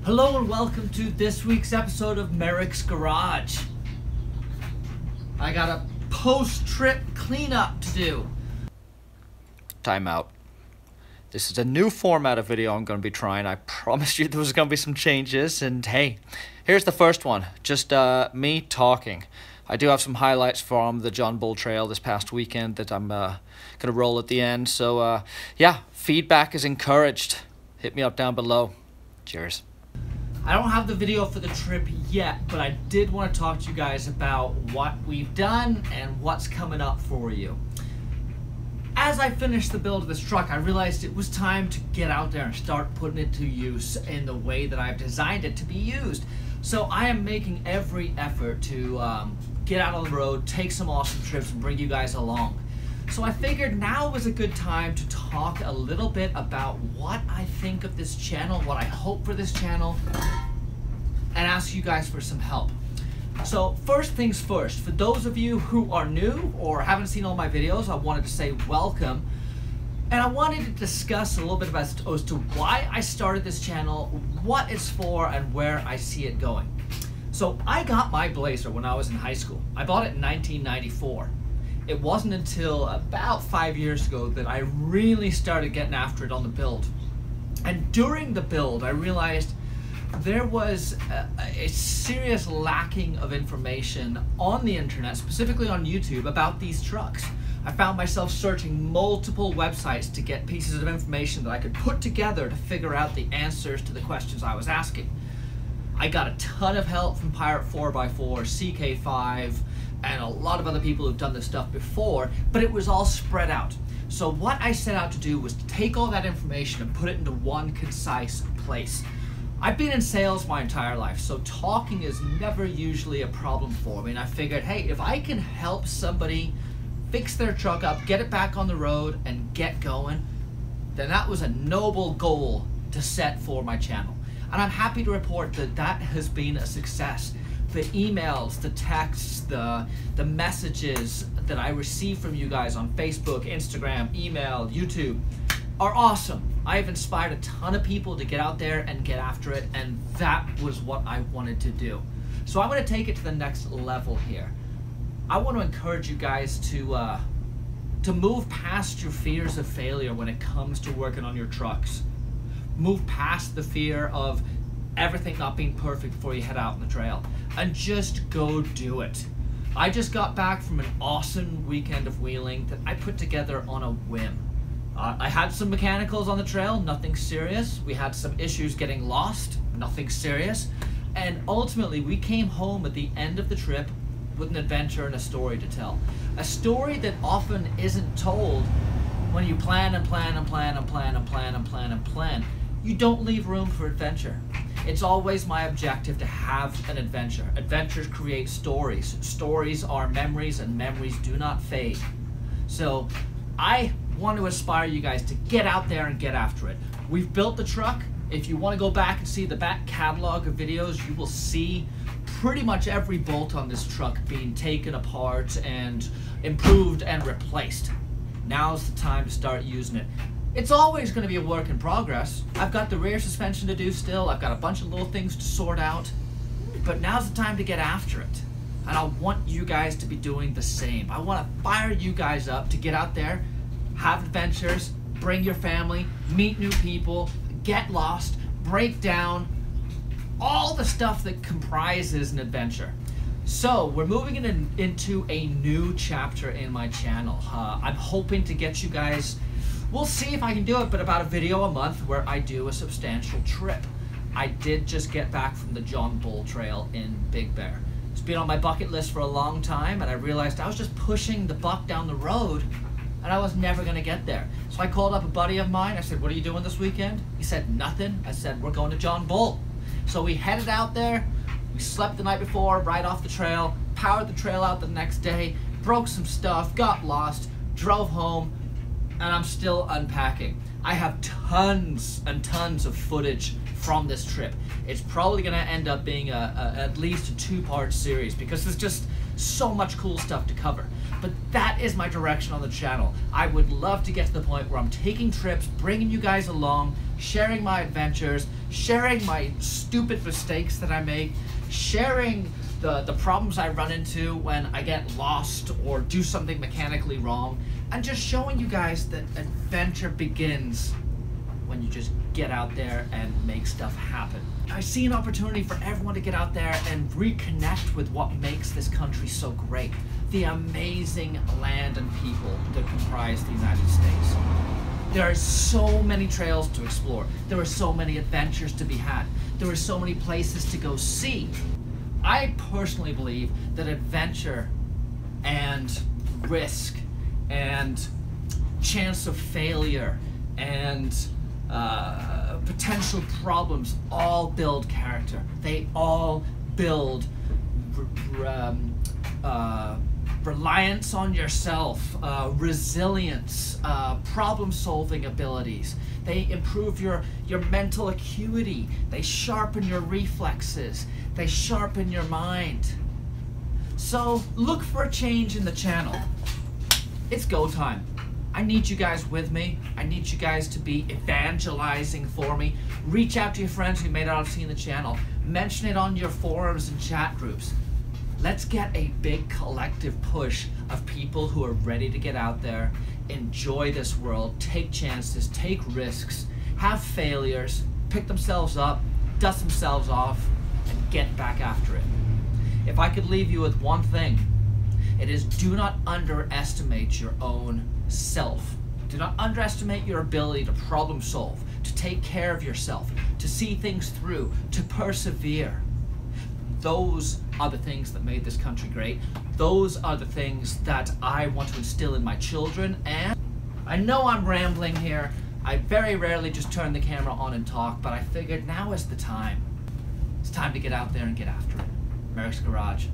Hello and welcome to this week's episode of Merricks Garage. I got a post-trip cleanup to do. Time out. This is a new format of video I'm going to be trying. I promised you there was going to be some changes, and hey, here's the first one. Just me talking. I do have some highlights from the John Bull Trail this past weekend that I'm going to roll at the end. So yeah, feedback is encouraged. Hit me up down below. Cheers. I don't have the video for the trip yet, but I did want to talk to you guys about what we've done and what's coming up for you. As I finished the build of this truck, I realized it was time to get out there and start putting it to use in the way that I've designed it to be used. So I am making every effort to get out on the road, take some awesome trips, and bring you guys along. So I figured now was a good time to talk a little bit about what I think of this channel, what I hope for this channel, and ask you guys for some help. So first things first, for those of you who are new or haven't seen all my videos, I wanted to say welcome. And I wanted to discuss a little bit about as to why I started this channel, what it's for, and where I see it going. So I got my Blazer when I was in high school. I bought it in 1994. It wasn't until about 5 years ago that I really started getting after it on the build. And during the build, I realized there was a serious lacking of information on the internet, specifically on YouTube, about these trucks. I found myself searching multiple websites to get pieces of information that I could put together to figure out the answers to the questions I was asking. I got a ton of help from Pirate 4x4, CK5, and a lot of other people who've done this stuff before, but it was all spread out. So what I set out to do was to take all that information and put it into one concise place. I've been in sales my entire life, so talking is never usually a problem for me, and I figured, hey, if I can help somebody fix their truck up, get it back on the road, and get going, then that was a noble goal to set for my channel. And I'm happy to report that that has been a success. The emails, the texts, the messages that I receive from you guys on Facebook, Instagram, email, YouTube are awesome. I have inspired a ton of people to get out there and get after it, and that was what I wanted to do. So I'm going to take it to the next level here. I want to encourage you guys to move past your fears of failure when it comes to working on your trucks. Move past the fear of everything not being perfect before you head out on the trail, and just go do it. I just got back from an awesome weekend of wheeling that I put together on a whim. I had some mechanicals on the trail, nothing serious. We had some issues getting lost, nothing serious. And ultimately, we came home at the end of the trip with an adventure and a story to tell. A story that often isn't told when you plan and plan and plan and plan and plan and plan and plan. You don't leave room for adventure. It's always my objective to have an adventure. Adventures create stories. Stories are memories, and memories do not fade. So I want to inspire you guys to get out there and get after it. We've built the truck. If you want to go back and see the back catalog of videos, you will see pretty much every bolt on this truck being taken apart and improved and replaced. Now's the time to start using it. It's always going to be a work in progress. I've got the rear suspension to do still. I've got a bunch of little things to sort out. But now's the time to get after it. And I want you guys to be doing the same. I want to fire you guys up to get out there, have adventures, bring your family, meet new people, get lost, break down, all the stuff that comprises an adventure. So we're moving into a new chapter in my channel. I'm hoping to get you guys, we'll see if I can do it, but about a video a month where I do a substantial trip. I did just get back from the John Bull Trail in Big Bear. It's been on my bucket list for a long time, and I realized I was just pushing the buck down the road and I was never gonna get there. So I called up a buddy of mine. I said, what are you doing this weekend? He said, nothing. I said, we're going to John Bull. So we headed out there. We slept the night before, right off the trail, powered the trail out the next day, broke some stuff, got lost, drove home, and I'm still unpacking. I have tons and tons of footage from this trip. It's probably gonna end up being at least a two-part series because there's just so much cool stuff to cover. But that is my direction on the channel. I would love to get to the point where I'm taking trips, bringing you guys along, sharing my adventures, sharing my stupid mistakes that I make, sharing the problems I run into when I get lost or do something mechanically wrong, and just showing you guys that adventure begins when you just get out there and make stuff happen. I see an opportunity for everyone to get out there and reconnect with what makes this country so great. The amazing land and people that comprise the United States. There are so many trails to explore. There are so many adventures to be had. There are so many places to go see. I personally believe that adventure and risk and chance of failure and potential problems all build character. They all build reliance on yourself, resilience, problem-solving abilities. They improve your mental acuity. They sharpen your reflexes. They sharpen your mind. So look for a change in the channel. It's go time. I need you guys with me. I need you guys to be evangelizing for me. Reach out to your friends who may not have seen the channel. Mention it on your forums and chat groups. Let's get a big collective push of people who are ready to get out there, enjoy this world, take chances, take risks, have failures, pick themselves up, dust themselves off, and get back after it. If I could leave you with one thing, it is do not underestimate your own self. Do not underestimate your ability to problem solve, to take care of yourself, to see things through, to persevere. Those are the things that made this country great. Those are the things that I want to instill in my children. And I know I'm rambling here. I very rarely just turn the camera on and talk, but I figured now is the time. It's time to get out there and get after it. Merricks Garage.